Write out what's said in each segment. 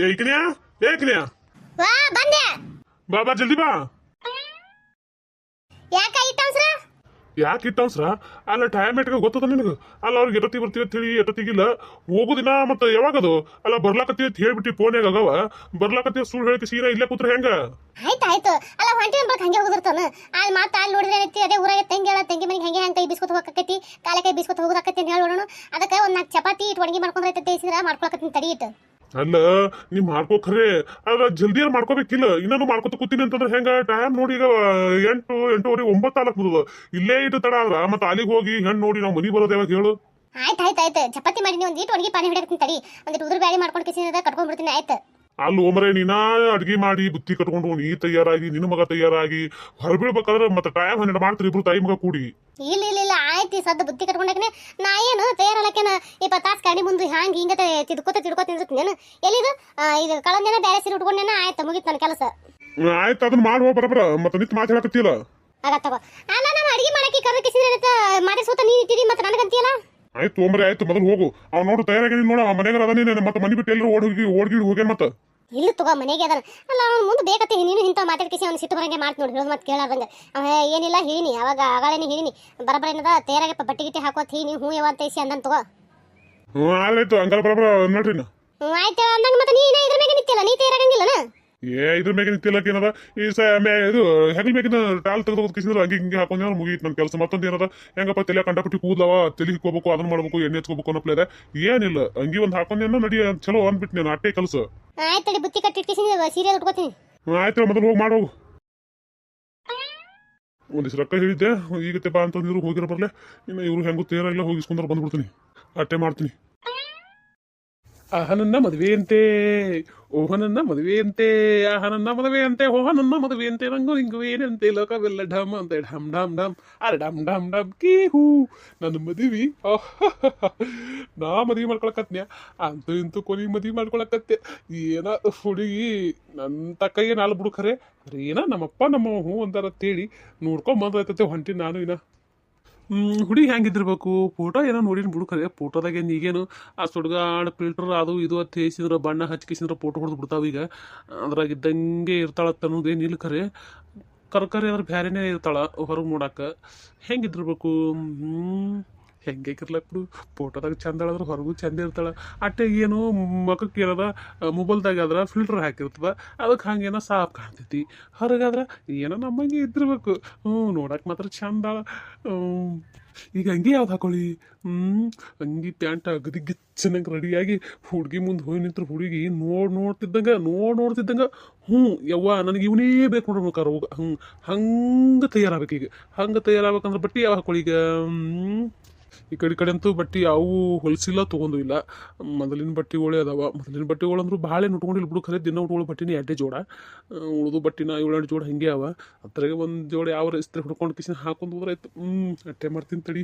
ಏಕನ್ಯಾ ಏಕನ್ಯಾ ವಾ ಬಂದೆ. ಬಾ ಬಾ ಜಲ್ದಿ ಬಾ. ಯಾಕ ಇಟ್ಟವ್ಸ್ರ? ಯಾಕೆ ಇಟ್ಟವ್ಸ್ರ? ಅಲ್ಲ ಟೈಮ್ ಇಟ್ಕ ಗೊತ್ತದ ನಿನಗೆ. ಅಲ್ಲ ಅವ್ರಿಗೆ ಎಟತಿ ಬರ್ತೀವಿ ಅಂತ ಹೇಳಿ ಎಟತಿಗಿಲ್ಲ ಹೋಗುದಿನ ಮತ್ತೆ ಯಾವಾಗದು? ಅಲ್ಲ ಬರ್ಲಾಕತ್ತಿ ಅಂತ ಹೇಳ್ಬಿಟ್ಟು ಫೋನ್ಯಾಗ ಆಗವ ಬರ್ಲಾಕತ್ತಿ ಸುಳ್ಳು ಹೇಳಿಕೆ ಸೀನಾ ಇಲ್ಲೇ ಕೂತ್ರ ಹೆಂಗ? ಆಯ್ತು ಅಲ್ಲ ಹೊಂಟಿ ಅನ್ಬೇಕು ಹಂಗೆ ಹೋಗಿರ್ತಾನ. ಅಲ್ಲಿ ಮಾತು ಅಲ್ಲಿ ನೋಡಿದ್ರೆ ಏನೈತಿ ಅದೇ ಊರಾಗ ತಂಗಿ ಹೇಳ ತಂಗಿ ಮನೆಗೆ ಹಂಗೆ ಕೈ ಬಿಸ್ಕೊತ ಹೋಗಕತ್ತಿ ಕಾಲ ಕೈ ಬಿಸ್ಕೊತ ಹೋಗೋದಾಕತ್ತಿ ಅಂತ ಹೇಳೋಣ. ಅದಕ್ಕೆ ಒಂದು 4 ಚಪಾತಿ ಇಟ್ಟು ಒಣಗಿ ಮಾಡ್ಕೊಂಡ್ರೈತೆ ತೇಸಿದ್ರ ಮಾಡ್ಕೊಳಕತ್ತೀನಿ ತಡಿ ಇಟ್ಟು. ಅಲ್ಲ ನೀ ಮಾಡ್ಕೋ ಖರೆ ಅದ್ರ ಜಲ್ದಿ ಮಾಡ್ಕೋಬೇಕಿಲ್ಲ. ಇನ್ನೂ ಮಾಡ್ಕೊತ ಕೂತೀನಿ ಅಂತಂದ್ರೆ ಹೆಂಗ? ಟೈಮ್ ನೋಡಿ ಈಗ 8 8:30 9 ಆಗ್ತದ. ಇಲ್ಲೇ ಇಟ್ಟು ತಡ ಆದ್ರ ಮತ್ತೆ ಅಲ್ಲಿಗೆ ಹೋಗಿ ಹೆಣ್ಣು ನೋಡಿ ನಾವು ಮನಿ ಬರೋದು ಯಾವಾಗ ಹೇಳು? ಆಯ್ತು ಚಪಾತಿ ಮಾಡೀನಿ ಒಂದಿಟ್ಟು ಒಣಗಿ ಪಾನಿ ಹಿಡಿಯಕತ್ತೀನಿ ತಡಿ. ಒಂದಿಟ್ಟು ಉದುರು ಬ್ಯಾಳಿ ಮಾಡ್ಕೊಂಡು ಕಿಸಿದ ಕಟ್ಕೊಂಡ್ಬಿಡ್ತೀನಿ. ಆಯ್ತು ಅಲ್ಲಿ ಒಮ್ಮರೆ ನೀನಾ ಅಡ್ಗೆ ಮಾಡಿ ಬುತ್ತಿ ಕಟ್ಕೊಂಡು ನೀ ತಯಾರಾಗಿ ನಿನ್ನ ಮಗ ತಯಾರಾಗಿ ಹೊರಬೀಳ್ಬೇಕಾದ್ರೆ ಮತ್ತೆ ಟೈಮ್ 12 ಮಾಡ್ತೀರಿ ಇಬ್ರು ತಾಯಿ ಮಗ ಕೂಡಿ. ಇಲ್ಲ ಆಯ್ತು ಈ ಸದ್ದ ಬುತ್ತಿ ಕಟ್ಕೊಂಡಾಕನೆ ನಾ ಏನು ತಯಾರಲ್ಲಕ್ಕೇನ 20 ತಾಸು ಕಡಿ ಮುಂದೆ ಹ್ಯಾಂಗ ಹಿಂಗ ತಿದ್ಕೋತ ನಿಂದಿರ್ತೀನಿ. ಎಲ್ಲಿದು ಇದು ಕಳಂದೇನ ಬೇರೆ ಸೀರೆ ಉಟ್ಕೊಂಡೇನ. ಆಯ್ತು ಮುಗಿತು ನನ್ನ ಕೆಲಸ. ಆಯ್ತು ಅದನ್ನ ಮಾಡುವ ಬರಬರ ಮತ್ತೆ ನಿಂತು ಮಾತಾಡಕತ್ತಿಲ್ಲ. ಆಗತ್ತವ ಅಲ್ಲ ನಾನು ಅಡಿಗೆ ಮಾಡಕ್ಕೆ ಕರ್ರ ಕಿಸಿದ್ರೆ ಮಾಡಿ ಸೂತ ನೀನು ಇಟ್ಟಿದಿ ಮತ್ತೆ ನನಗಂತೀಯಲ್ಲ. ಆಯ್ತು ಒಮ್ಮರೆ ಆಯ್ತು ಮೊದಲು ಹೋಗು. ಅವ್ನು ನೋಡು ತಯಾರಾಗಿ ನೋಡ ಮನೆಗೆ ಅದ ನೀನು ಮತ್ತೆ ಮನೆ ಬಿಟ್ಟು ಎಲ್ಲರೂ ಓಡ್ಗಿಡ್ ಹೋಗ್ಯಾನ ಮತ್ತೆ ಇಲ್ಲ ತಗೋ ಮನೆಗೆ ಅದನ್ನ. ಅಲ್ಲ ಅವ್ನು ಮುಂದೆ ಬೇಕತ್ತೆ ನೀನು ಇಂಥ ಮಾತಾಡ್ಕಿಸಿ ಅವ್ನು ಸಿಟ್ಟು ಬರಂಗೆ ಮಾಡ್ತು ನೋಡಿ. ಹೇಳೋದು ಮತ್ತೆ ಕೇಳಾರ್ದಂಗೆ ಏನಿಲ್ಲ ಹೇಳಿನಿ ಅವಾಗ ಆಗಳೇನಿ ಹೇಳಿನಿ ಬರಬರ ಏನದ ತಯಾರಾಗಿ ಬಟ್ಟೆ ಗಿಟ್ಟೆ ಹಾಕೋತ್ ಹೇಳಿನಿ ಹ್ಞೂ ಯಾವ ಅಂತ ಇಸಿ ಅಂದನ್ ತಗೋ. ಆಯ್ತು ಹಂಗಾರ ಬರಬರ ನೋಡ್ರಿ. ಆಯ್ತು ಅಂದಂಗ ಮತ್ತೆ ನೀನ ಇದ್ರ ಮೇಲೆ ನಿಂತಿಲ್ಲ ನೀ ತಯಾರಾಗಂಗಿಲ್ಲನ? ಇದ್ರ ಮೇಲೆ ನಿಂತಿಲ್ಲಕ ಏನದ ಈ ಇದು ಹೆಗಲ್ ಮೇಕಿನ ಟಾಲ್ ತೆಗೆದು ಕಿಸಿದ್ರೆ ಹಂಗೆ ಹಿಂಗೆ ಹಾಕೊಂಡ್ರೆ ಮುಗೀತು ನನ್ನ ಕೆಲಸ. ಮತ್ತೊಂದು ಏನದ ಹೆಂಗಪ್ಪ ತಲೆ ಕಂಡಪಟ್ಟಿ ಕೂದಲವ ತಲೆ ಹಿಕ್ಕೋಬೇಕು ಅದನ್ನ ಮಾಡ್ಬೇಕು ಎಣ್ಣೆ ಹಚ್ಕೋಬೇಕು ಅನ್ನೋ ಪ್ಲೇದ ಏನಿಲ್ಲ. ಹಂಗಿ ಒಂದು ಹಾಕೊಂಡೇನ ನಡಿ ಚಲೋ ಅಂದ್ಬಿಟ್ಟು ನಾನು ಅಟ್ಟೆ ಕೆಲಸ. ಆಯ್ತು ಬುತ್ತಿ ಕಟ್ಟಿಟ್ಟು ಸೀರೆ ಉಟ್ಕೋತೀನಿ. ಆಯ್ತು ಮೊದಲು ಹೋಗಿ ಮಾಡೋಗು. ಒಂದಿಷ್ಟು ರೊಕ್ಕ ಹೇಳಿದ್ದೆ ಈಗತ್ತೆ ಬಾ ಅಂತಂದಿದ್ರು ಹೋಗಿರೋ ಬರ್ಲೆ. ಇನ್ನು ಇವ್ರು ಹೆಂಗೂ ತೇರಾಗಿಲ್ಲ ಹೋಗಿಸ್ಕೊಂಡ್ರೆ ಬಂದ್ಬಿಡ್ತೀನಿ ಅಟ್ಟೆ ಮಾಡ್ತೀನಿ. ಆಹನನ್ನ ಮದುವೆಯಂತೆ ಓಹನನ್ನ ಮದುವೆಯಂತೆ ಆಹನನ್ನ ಮದುವೆಯಂತೆ ಓಹನನ್ನ ಮದುವೆಯಂತೆ ರಂಗು ಹಿಂಗು ಏನಂತೆ ಲೋಕವೆಲ್ಲ ಢಮ್ ಅಂತೆ ಢಮ್ ಢಮ್ ಢಮ್ ಅರೆ ಢಮ್ ಢಮ್ ಢಮ್ ಕೀ ಹೂ ನನ್ನ ಮದುವೆ. ನಾ ಮದುವೆ ಮಾಡ್ಕೊಳಕತ್ನ್ಯ ಅಂತೂ ಇಂತೂ ಕೊನೆಗೆ ಮದುವೆ ಮಾಡ್ಕೊಳಕತ್ತೆ. ಏನ ಹುಡುಗಿ ನನ್ನ ತಕ್ಕಯ್ಯ ನಾಲ್ ಬಿಡು ಖರೆ ಏನ ನಮ್ಮಪ್ಪ ನಮ್ಮ ಹೂ ಅಂತಾರ ಅಂತೇಳಿ ನೋಡ್ಕೊಂಡ್ ಬಂದೈತತೆ ಹೊಂಟಿ ನಾನು. ಇನ್ನ ಹುಡುಗಿ ಹೆಂಗಿದ್ದಿರ್ಬೇಕು ಫೋಟೋ ಏನೋ ನೋಡಿನ ಬಿಡು ಖರೆ ಫೋಟೋದಾಗ ಈಗೇನು ಆ ಸುಡ್ಗಾಡ್ ಫಿಲ್ಟರ್ ಅದು ಇದು ಅಂತ ಹೇಸಿದ್ರೆ ಬಣ್ಣ ಹಚ್ಕಿಸಿದ್ರೆ ಫೋಟೋ ಹೊಡೆದು ಬಿಡ್ತಾವ. ಈಗ ಅದ್ರಾಗ ಇದ್ದಂಗೆ ಇರ್ತಾಳತ್ತ ಅನ್ನೋದೇನು ಇಲ್ಲ ಖರೆ ಕರ್ಕರಿ ಅದ್ರ ಬ್ಯಾರೆನೇ ಇರ್ತಾಳ ಹೊರಗೆ ನೋಡಕ್ಕೆ. ಹೆಂಗಿದ್ದಿರ್ಬೇಕು ಹೆಂಗೇಕಿರ್ಲಕ್ ಬಿಡು ಫೋಟೋದಾಗ ಚಂದ ಅಳದ್ರೆ ಹೊರಗೂ ಚಂದ ಇರ್ತಾಳೆ. ಅಟ್ಟೆ ಏನು ಮಖಕ್ಕೆ ಏನದ ಮೊಬೈಲ್ದಾಗ ಆದ್ರೆ ಫಿಲ್ಟರ್ ಹಾಕಿರ್ತದ ಅದಕ್ಕೆ ಹಂಗೇನೋ ಸಾಫ್ ಕಾಣ್ತೈತಿ. ಹೊರಗಾದ್ರೆ ಏನೋ ನಮ್ಮಂಗೆ ಇದ್ದಿರ್ಬೇಕು. ನೋಡಕ್ಕೆ ಮಾತ್ರ ಚಂದ. ಈಗ ಅಂಗಿ ಯಾವ್ದು ಹಾಕೊಳ್ಳಿ? ಅಂಗಿ ಪ್ಯಾಂಟ್ ಅಗದಿ ಗಿಚ್ಚನಂಗೆ ರೆಡಿಯಾಗಿ ಹುಡುಗಿ ಮುಂದೆ ಹೋಗಿ ನಿಂತ್ರು ಹುಡುಗಿ ನೋಡ್ತಿದ್ದಂಗೆ ಯವ್ವ ನನಗೆ ಇವನೇ ಬೇಕು ನೋಡ್ಬೇಕಾರೆ ಹೋಗ ಹಂಗೆ ತಯಾರಾಗಬೇಕು. ಈಗ ಹಂಗೆ ತಯಾರಾಗಬೇಕಂದ್ರೆ ಬಟ್ಟೆ ಯಾವ ಹಾಕೊಳ್ಳಿ? ಈಗ ಈ ಕಡೆ ಅಂತೂ ಬಟ್ಟೆ ಯಾವೂ ಹೊಲಸಿಲ್ಲ ತೊಗೊಂಡು ಇಲ್ಲ. ಮೊದಲಿನ ಬಟ್ಟೆಗಳೇ ಅದಾವ. ಮೊದಲಿನ ಬಟ್ಟೆಗಳು ಅಂದ್ರೂ ಭಾಳ ಏನು ಉಟ್ಕೊಂಡಿಲ್ಲ ಬಿಡು ಖರೆ ದಿನ ಉಟ್ಕೊಳ್ಳೋ ಬಟ್ಟೆನೇ 2 ಜೋಡ. ಉಳಿದು ಬಟ್ಟಿನ 7-8 ಜೋಡ ಹಿಂಗೆ ಅವ. ಅದ್ರಾಗೆ ಒಂದು ಜೋಡ ಯಾವ ಇಸ್ತ್ರಿ ಹುಡ್ಕೊಂಡು ಕಿಸಿನ ಹಾಕೊಂಡು ಹೋದ್ರಾಯ್ತು. ಅಟ್ಟೆ ಮಾಡ್ತೀನಿ ತಡಿ.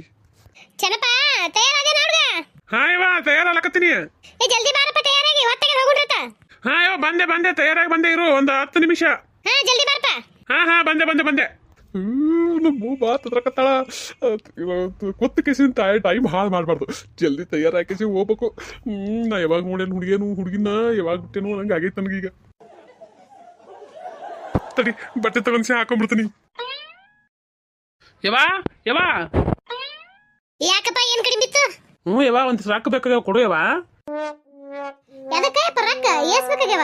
ಚೆನ್ನಪ್ಪ ತಯಾರಾದೆ ನೋಡ್ಗ. ಹಾ ಇವ ತಯಾರಾಗತ್ತೀನಿ. ಜಲ್ದಿ ಬಾರಪ್ಪ ತಯಾರಾಗಿ ಹೊತ್ತಿಗೆ ಹೋಗ್ಬಿಡ್ರತ. ಹಾ ಇವ ಬಂದೆ ತಯಾರಾಗಿ ಬಂದೆ ಇರು ಒಂದು 10 ನಿಮಿಷ. ಹಾ ಜಲ್ದಿ ಬಾರಪ್ಪ. ಹಾ ಬಂದೆ. ನಮ್ಮ ಮಾತಾಡ್ಕತ್ತಾಳ ಕೊತ್ತ ಕಿಸಿನ ಟೈಮ್ ಹಾಳು ಮಾಡಬಾರ್ದು. ಜಲ್ದಿ ತಯಾರಾಕಿಸಿ ಹೋಗ್ಬೇಕು. ನಾ ಯಾವಾಗ ನೋಡೇನು ಹುಡುಗಿನ ಯಾವಾಗ ಬಿಟ್ಟೇನು ನಂಗೆ ಆಗೈತೆ ನನಗೀಗ. ತಡಿ ಬಟ್ಟೆ ತಗೊಂಡ್ಸಿ ಹಾಕೊಂಡ್ಬಿಡ್ತೀನಿ. ಯವಾ ಯಾಕಪ್ಪ ಏನ್ ಕಡಿಮೆ ಬಿತ್ತು? ಯವಾ ಒಂದ್ ರಾಕ್ ಬೇಕಾಗ್ಯಾವ ಕೊಡು ಯವಾ. ಎದಕ್ಕೆ ಪರಕ್ಕ ಏಸ್ ಬೇಕಾಗ್ಯಾವ?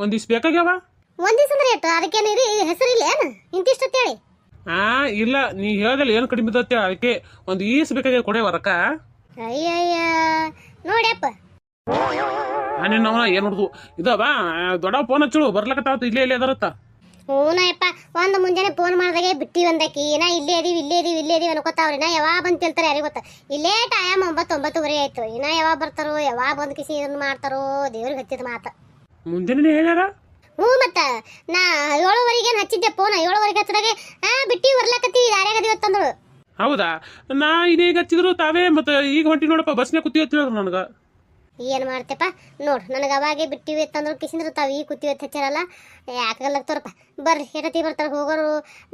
ಒಂದಿಷ್ಟು ಬೇಕಾಗ್ಯಾವ. ಒಂದಿವ್ಸ ಅಂದ್ರೆ ಎಷ್ಟು ಅದಕ್ಕೇನಿರಿ ಹೆಸರಿಲ್ಲ ಏನು ಇಂತಿಷ್ಟತ್ತೇಳಿ? ಇಲ್ಲ ನೀ ಹೇಳ್ದಲ್ಲ ಏನು ಕಡಿಮೆ ಬಿದ್ದತ್ತೆ ಅದಕ್ಕೆ ಒಂದು ಈಸ್ ಬೇಕಾಗ್ಯಾವ ಕೊಡೆ ರೊಕ್ಕ. ಅಯ್ಯಯ್ಯ ನೋಡ್ಯಪ್ಪ ನಿನ್ನ ಅವನ ಏನು ಹುಡುಗು ಇದವ ದೊಡ್ಡ ಫೋನ್ ಹಚ್ಚಳು ಬರ್ಲಕತ್ತಾವತ್ತು ಇಲ್ಲೇ ಅದರತ್ತ. ಹೂನಯ್ಯಪ್ಪ ಒಂದು ಮುಂಜಾನೆ ಫೋನ್ ಮಾಡಿದಾಗೆ ಬಿಟ್ಟಿ ಒಂದಕ್ಕೆ ನಾ ಇಲ್ಲೇ ಇದೀವಿ ಅನ್ಕೋತಾವ್ರಿ. ನಾ ಯಾವಾಗ ಬಂದು ತಿಳ್ತಾರೆ ಯಾರಿಗೆ ಗೊತ್ತ. ಇಲ್ಲೇ ಟೈಮ್ 9-9:30 ಆಯ್ತು. ಇನ್ನ ಯಾವಾಗ ಬರ್ತಾರೋ ಯಾವಾಗ ಬಂದು ಕಿಸಿ ಇದನ್ನ ಮಾಡ್ತಾರೋ ದೇವ್ರಿಗೆ ಹಚ್ಚಿದ ಮಾತ. ಮುಂಜಾನೆ ಹೇಳ್ಯಾರ? ಮತ್ತ ನಾ 7:30 ಹಚ್ಚಿದ್ದೆ ಫೋನ್. 7:30 ಹಚ್ಚದಾಗೆ ಬಿಟ್ಟಿ ಬರ್ಲಾಕತ್ತಿ ಯಾರ್ಯಾಗದಿವತ್ತಂದ್ರು. ಹೌದಾ? ನಾ ಇನ್ನೀಗ ಹಚ್ಚಿದ್ರು ತಾವೇ ಮತ್ತೆ ಈಗ ಹೊಂಟಿ ನೋಡಪ್ಪ ಬಸ್ನೇ ಕೂತಿ ಹಚ್ಚಿದ್ರು ನನಗೆ. ಏನು ಮಾಡ್ತೇಪ್ಪ ನೋಡು ನನಗೆ ಅವಾಗೆ ಬಿಟ್ಟಿವಿ ತಂದ್ರು ಕಿಸಿದ್ರು ತಾವು ಈಗ ಕೂತೀವಿ ಹಚ್ಚಾರಲ್ಲ ಯಾಕಾಗಲ್ಲತ್ತವ್ರಪ್ಪ. ಬರ್ರಿ ಎಟತಿ ಬರ್ತಾರೆ ಹೋಗೋರು.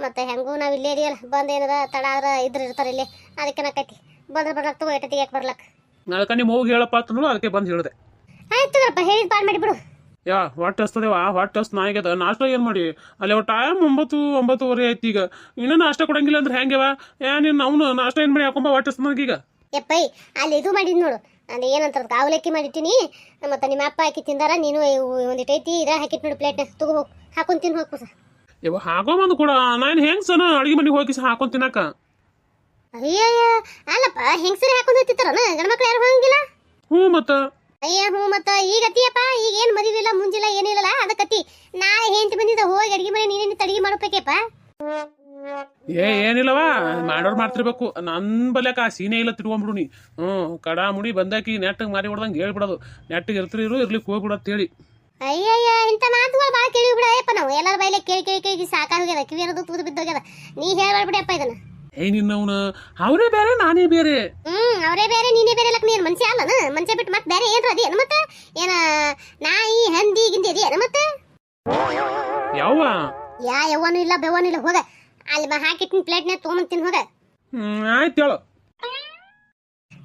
ಮತ್ತೆ ಹೆಂಗೂ ನಾವು ಇಲ್ಲೇ ಇದೀವಲ್ಲ ಬಂದು ಏನದ ತಡ ಆದ್ರೆ ಇದ್ರು ಇರ್ತಾರೆ ಇಲ್ಲೇ. ಅದಕ್ಕೆ ನಾಕೈತಿ ಬಂದ್ರೆ ಬರ್ಲಕ್ ತಗೋ ಎಟತಿ ಯಾಕೆ ಬರ್ಲಕ್. ಅದಕ್ಕೆ ನಿಮ್ಮ ಹೋಗಿ ಹೇಳಪ್ಪ ಅಂತಂದ್ರು ಅದಕ್ಕೆ ಬಂದು ಹೇಳಿದೆ. ಆಯ್ತು ತಗೋರಪ್ಪ ಹೇಳಿದ್ ಪಾಡ್ ಮಾಡಿಬಿಡು. ಯಾ ಹೊಟ್ಟೆ ಹಸ್ತದೇವ ಹೊಟ್ಟೆ ಹಸ್ತು ನಾಯಿಗದ ನಾಷ್ಟ ಏನು ಮಾಡಿ ಅಲ್ಲಿ ಅವ ಟೈಮ್ 9-9:30 ಆಯ್ತು ಈಗ ಇನ್ನೂ ನಾಷ್ಟ ಕೊಡಂಗಿಲ್ಲ ಅಂದ್ರೆ ಹೆಂಗೆವ ನೀನು ಅವನು ನಾಷ್ಟ ಏನು ಮಾಡಿ ಹಾಕೊಂಬ ಹೊಟ್ಟೆ ಹಸ್ತು ನನಗೀಗ. ಯಪ್ಪೈ ಅಲ್ಲಿ ಇದು ಮಾಡಿದ್ ನೋಡು, ಅಲ್ಲಿ ಏನಂತಾರ ಅವಲಕ್ಕಿ ಮಾಡಿಟ್ಟಿನಿ, ಮತ್ತೆ ನಿಮ್ಮ ಅಪ್ಪ ಹಾಕಿ ತಿಂದಾರ, ನೀನು ಒಂದಿಟ್ಟು ಐತಿ ಇದ್ರಾಗ ಹಾಕಿಟ್ಟು ನೋಡು ಪ್ಲೇಟ್ನ ತಗೋ ಹೋಗಿ ಹಾಕೊಂಡು ತಿನ್ನು ಹೋಗ್ಕು ಸರ್. ಇವ ಹಾಕೊಂಬಂದು ಕೂಡ ನಾನು ಹೆಂಗೆ ಸನ ಅಡುಗೆ ಮನೆಗೆ ಹೋಗಿ ಹಾಕೊಂಡು ತಿನ್ನಕ. ಅಯ್ಯಯ್ಯ ಅಲ್ಲಪ್ಪ ಹೆಂಗಸರಿ ಹಾಕೊಂಡು ಹೋಗ್ತಿತ್ತಾರನ ಗಂಡ್ಮಕ್ಳು ಯಾರು ಹೋಗಂಗಿಲ್ಲ. ಹ್ಞೂ ಮತ್ತು ಅಯ್ಯ ಹ್ಞೂ ಮತ್ತ ಈಗ ಅತಿಯಪ್ಪ ಈಗ ಏನು ಮದುವೆ ಇಲ್ಲ ಮುಂಜಿಲ್ಲ ಏನಿಲ್ಲಲ್ಲ ಅದಕ್ಕತಿ ನಾಳೆ ಹೆಂಡತಿ ಬಂದಿದ್ದ ಹೋಗಿ ಅಡಿಗೆ ಮನೆ ನೀನೇನು ಅಡಿಗೆ ಮಾಡಬೇಕಪ್ಪ. ಏನಿಲ್ಲವ ಮಾಡೋರು ಮಾಡ್ತಿರ್ಬೇಕು ನನ್ನ ಬಲ್ಯಾಕ ಆ ಸೀನೆ ಇಲ್ಲ ತಿರ್ಕೊಂಬಿಡು ನೀ. ಕಡ ಮುಡಿ ಬಂದಾಕಿ ನೆಟ್ಟಿಗೆ ಮಾರಿ ಹೊಡ್ದಂಗೆ ಹೇಳ್ಬಿಡೋದು ನೆಟ್ಟಿಗೆ ಇರ್ತಿರು ಇರ್ಲಿಕ್ಕೆ ಹೋಗ್ಬಿಡೋ ಅಂತೇಳಿ. ಅಯ್ಯಯ್ಯ ಇಂಥ ಮಾತುಗಳು ಭಾಳ ಕೇಳಿ ಬಿಡಪ್ಪ ನಾವು ಎಲ್ಲರ ಬೈಲೆ ಕೇಳಿ ಕೇಳಿ ಕೇಳಿ ಸಾಕಾಗೋಗ್ಯದ ಕಿವಿ ಅನ್ನೋದು ತೂದು ಬಿದ್ದೋಗ್ಯದ. ನೀ ಹೇಳ್ಬಿಡಪ್ಪ ಇದನ್ನ. ನಿನ್ನವನು ಅವರೇ ಬೇರೆ ನಾನೇ ಬೇರೆ. ಅವರೇ ಬೇರೆ ನೀನೇ ಬೇರೆ ಲಕ್ ನೀನು ಮನುಷ್ಯ ಅಲ್ಲನ ಮನುಷ್ಯ ಬಿಟ್ಟು ಮತ್ತೆ ಬೇರೆ ಏನ್ರ ಅದೇನು ಮತ್ತೆ ಏನ ನಾಯಿ ಹಂದಿ ಗಿಂದಿ ಅದೇನು ಮತ್ತೆ ಯಾವ ಯವ್ವನು ಇಲ್ಲ ಬೆವ್ವನು ಇಲ್ಲ ಹೋಗ ಅಲ್ಲಿ ಹಾಕಿಟ್ಟಿನ ಪ್ಲೇಟ್ನ ತೊಗೊಂಬಂದು ತಿನ್ ಹೋಗ. ಆಯ್ತು ಹೇಳು.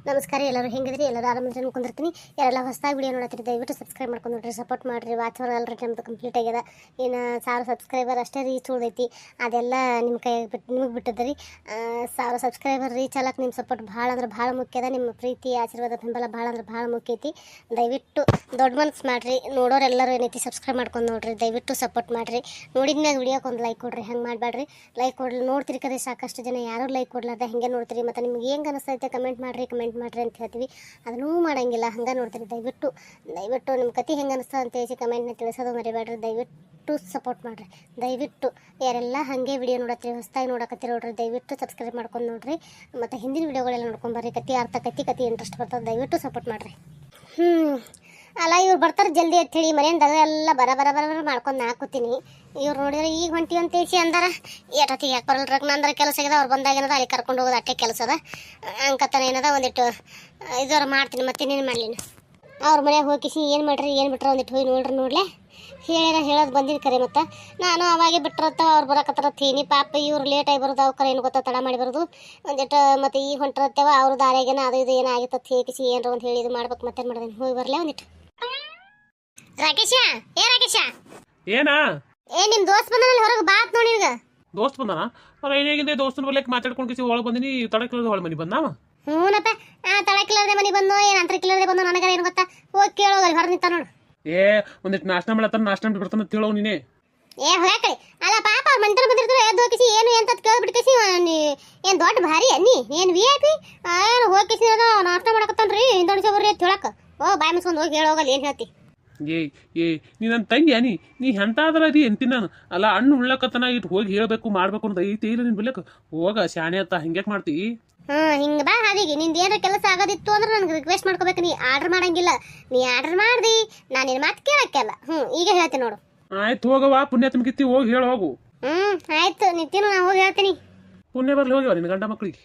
ನಮಸ್ಕಾರ ಎಲ್ಲರೂ ಹೆಂಗಿದ್ರಿ ಎಲ್ಲರೂ ಆರಾಮಿದ್ರೆ ಅನ್ಕೊಂಡಿರ್ತೀನಿ. ಯಾರೆಲ್ಲ ಹೊಸದಾಗಿ ವಿಡಿಯೋ ನೋಡತ್ತೀರಿ ದಯವಿಟ್ಟು ಸಬ್ಸ್ಕ್ರೈಬ್ ಮಾಡ್ಕೊಂಡು ನೋಡ್ರಿ ಸಪೋರ್ಟ್ ಮಾಡಿರಿ. ವಾಚ್ ಅವರ್ ಆಲ್ರೆಡಿ ನಮ್ದು ಕಂಪ್ಲೀಟ್ ಆಗ್ಯದ, ಇನ್ನು 1000 ಸಬ್ಸ್ಕ್ರೈಬರ್ ಅಷ್ಟೇ ರೀಚ್ ಉಳಿದೈತಿ. ಅದೆಲ್ಲ ನಿಮ್ಮ ಕೈಯಾಗಿ ನಿಮಗೆ ಬಿಟ್ಟಿದ್ದರಿ. 1000 ಸಬ್ಸ್ಕ್ರೈಬರ್ ರೀಚ್ ಆಗಕ್ಕೆ ನಿಮ್ಮ ಸಪೋರ್ಟ್ ಭಾಳ ಅಂದ್ರೆ ಭಾಳ ಮುಖ್ಯ ಅದ. ನಿಮ್ಮ ಪ್ರೀತಿ ಆಶೀರ್ವಾದ ಬೆಂಬಲ ಭಾಳ ಅಂದ್ರೆ ಭಾಳ ಮುಖ್ಯ ಐತಿ. ದಯವಿಟ್ಟು ದೊಡ್ಡ ಮನ್ಸು ಮಾಡಿರಿ. ನೋಡೋರೆಲ್ಲರೂ ಏನೈತಿ ಸಬ್ಸ್ಕ್ರೈಬ್ ಮಾಡ್ಕೊಂಡು ನೋಡ್ರಿ, ದಯವಿಟ್ಟು ಸಪೋರ್ಟ್ ಮಾಡಿರಿ. ನೋಡಿದ್ಮ್ಯಾಗ ವಿಡಿಯೋಕ್ಕೆ ಒಂದು ಲೈಕ್ ಕೊಡ್ರಿ, ಹಂಗೆ ಮಾಡಬೇಡ್ರಿ. ಲೈಕ್ ಕೊಡ್ಲಿ ನೋಡ್ತಿರಿ ಕದೆ ಸಾಕಷ್ಟು ಜನ ಯಾರೂ ಲೈಕ್ ಕೊಡ್ಲಾರ್ದೆ ಹಿಂಗೆ ನೋಡ್ತೀರಿ. ಮತ್ತು ನಿಮ್ಗೆ ಹೆಂಗೆ ಅನಿಸ್ತೈತೆ ಕಮೆಂಟ್ ಮಾಡಿರಿ ಅಂತ ಹೇಳ್ತೀವಿ, ಅದನ್ನೂ ಮಾಡಂಗಿಲ್ಲ ಹಂಗೆ ನೋಡ್ತೀರಿ. ದಯವಿಟ್ಟು ನಿಮ್ಮ ಕತೆ ಹೆಂಗೆ ಅನಿಸ್ತದೆ ಅಂತ ಹೇಳಿ ಕಮೆಂಟ್ನ ತಿಳಿಸೋದು ಮರಿಬೇಡ್ರಿ. ದಯವಿಟ್ಟು ಸಪೋರ್ಟ್ ಮಾಡಿರಿ. ದಯವಿಟ್ಟು ಯಾರೆಲ್ಲ ಹಾಗೆ ವಿಡಿಯೋ ನೋಡತ್ತೀರಿ ಹೊಸದಾಗಿ ನೋಡಕತ್ತೀರಿ ನೋಡ್ರಿ ದಯವಿಟ್ಟು ಸಬ್ಸ್ಕ್ರೈಬ್ ಮಾಡ್ಕೊಂಡು ನೋಡ್ರಿ. ಮತ್ತು ಹಿಂದಿನ ವಿಡಿಯೋಗಳೆಲ್ಲ ನೋಡ್ಕೊಂಬರ್ರಿ. ಕತೆ ಅರ್ಥ ಕತೆ ಇಂಟ್ರೆಸ್ಟ್ ಬರ್ತದೆ. ದಯವಿಟ್ಟು ಸಪೋರ್ಟ್ ಮಾಡಿರಿ. ಅಲ್ಲ ಇವ್ರು ಬರ್ತಾರೆ ಜಲ್ದಿ ಅಂತೇಳಿ ಮನೆಯಿಂದಾಗ ಎಲ್ಲ ಬರ ಮಾಡ್ಕೊಂಡು ನಾಕೂತೀನಿ. ಇವ್ರು ನೋಡಿದ್ರೆ ಈಗ ಹೊಂಟಿ ಅಂತ ಹೇಳಿ ಅಂದಾರ ಏಟತ್ತಿಗೆ ಯಾಕೆ ಬರಲ್ರಕ್ ನಂದ್ರೆ ಕೆಲಸ ಆಗ್ಯದ. ಅವ್ರು ಬಂದಾಗ ಏನದ ಅಲ್ಲಿ ಕರ್ಕೊಂಡು ಹೋಗೋದು ಅಟ್ಟೆ ಕೆಲಸ ಅದ. ಅಂಕತನ ಏನದ ಒಂದಿಟ್ಟು ಇದವ್ರು ಮಾಡ್ತೀನಿ ಮತ್ತೇನೇನು ಮಾಡಲಿ. ಅವ್ರ ಮನೆಗೆ ಹೋಗಿಸಿ ಏನು ಮಾಡ್ರಿ ಏನು ಬಿಟ್ರೆ ಒಂದಿಟ್ಟು ಹೋಗಿ ನೋಡ್ಲೆ ಹೇಳೋದು ಬಂದಿದ್ದು ಕರೆ. ಮತ್ತು ನಾನು ಅವಾಗೆ ಬಿಟ್ಟಿರತ್ತ ಅವ್ರು ಬರಕತ್ತಾರ ತೀನಿ ಪಾಪ ಇವ್ರು ಲೇಟಾಗಿ ಬರೋದು ಅವ್ರ ಏನು ಗೊತ್ತಾ ತಡ ಮಾಡಿ ಬರೋದು ಒಂದಿಟ್ಟು. ಮತ್ತು ಈಗ ಹೊಂಟಿರತ್ತೇವ ಅವ್ರ ದಾರ್ಯಾಗೇನ ಅದು ಇದು ಏನಾಗಿತ್ತು ಹೇಗಿಸಿ ಏನಾರ ಒಂದು ಹೇಳಿ ಇದು ಮಾಡ್ಬೇಕು ಮತ್ತೇನು ಮಾಡಿದೆ ಹೋಗಿ ಬರಲೇ ಒಂದಿಟ್ಟು. ರಾಕೇಶ ಏನಾ ನಿಮ್ ದೋಸ್ತ್ ಬಂದಲ್ಲಿ ಹೊರಗೆ ಬಾತ್ ನೋಡಿ. ಈಗ ದೋಸ್ತ್ ಬಂದಾನ ಅವ್ರ ಏನಾಗಿದೆ ದೋಸ್ತನ ಬಲ್ಲೆಕ್ ಮಾತಾಡ್ಕೊಂಡು ಒಳಗೆ ಬಂದಿನಿ ತಡಕಿಲ್ಲದ ಹೊಳೆ ಮನೆ ಬಂದಾವ. ಹ್ಞೂನಪ್ಪ ತಳಕಿಲ್ಲದೆ ಮನೆ ಬಂದು ಏನು ಅಂತರಕ್ಕಿಲ್ಲದೆ ಬಂದು ನನಗಾರ ಏನು ಗೊತ್ತಾ ಹೋಗಿ ಕೇಳೋಗಲ್ಲಿ ಹೊರ ನಿಂತ ನೋಡು. ಒಂದಿಟ್ಟು ನಾಷ್ಟ ಮಾಡತ್ತಾನ ನಾಷ್ಟ ಬಿಡ್ತಾನ ತಿಳೋ ನೀನೆ. ಹೊರಕಳಿ ಅಲ್ಲ ಪಾಪ ಅವ್ರ ಮಂತ್ರ ಬಂದಿರ್ತಾರೆ ಎದ್ದು ಹೋಗಿಸಿ ಏನು ಅಂತ ಕೇಳ್ಬಿಟ್ಕೇಸಿ ಏನು ದೊಡ್ಡ ಭಾರಿ ಅನ್ನಿ ಏನು VIP ಏನು ಹೋಗಿಸಿ ನಾಷ್ಟ ಮಾಡಕತ್ತಾನ್ರಿ ಹಿಂದೊಡ್ಸೋ ಬರ್ರಿ ಅಂತ ಹೇಳಕ್ಕೆ ಬಾಯ್ ಮುಸ್ಕೊಂಡು ಹೋಗಿ ಹೇಳೋಗಲ್ಲ ಏನು ಹೇಳ್ತಿ. ನೀ ನನ್ನ ತಂಗಿ ನೀ ಎಂತಾದ್ರ ಅದಿ ಎಂತೀನಿ ನಾನು. ಅಲ್ಲ ಹಣ್ಣು ಉಳ್ಳಕತ್ತನ ಇಟ್ಟು ಹೋಗಿ ಹೇಳಬೇಕು ಮಾಡ್ಬೇಕು ಅಂತ ಐತಿ ಇಲ್ಲ ನಿನ್ ಬಿಲ್ಲಕ್ ಹೋಗ ಶಾಣೆ ಅಂತ ಹಿಂಗ್ಯಾಕ್ ಮಾಡ್ತಿ. ಹಿಂಗೆ ಬಾ ಹಾದಿಗೆ ನಿಂದು ಏನಾರ ಕೆಲಸ ಆಗೋದಿತ್ತು ಅಂದ್ರೆ ನನಗೆ ರಿಕ್ವೆಸ್ಟ್ ಮಾಡ್ಕೋಬೇಕು. ನೀ ಆರ್ಡರ್ ಮಾಡಂಗಿಲ್ಲ, ನೀ ಆರ್ಡರ್ ಮಾಡ್ದಿ ನಾನು ನಿನ್ನ ಮಾತು ಕೇಳಕ್ಕೆಲ್ಲ. ಈಗ ಹೇಳ್ತೀನಿ ನೋಡು. ಆಯ್ತು ಹೋಗವಾ ಪುಣ್ಯ ತುಂಬಿತ್ತಿ ಹೋಗಿ ಹೇಳ ಹೋಗು. ಆಯ್ತು ನಿತ್ಯನು ನಾ ಹೋಗಿ ಹೇಳ್ತೀನಿ. ಪುಣ್ಯ ಬರ್ಲಿ ಹೋಗ್ಯವ ನಿನ್ನ ಗಂಡ ಮಕ್ಕಳಿಗೆ.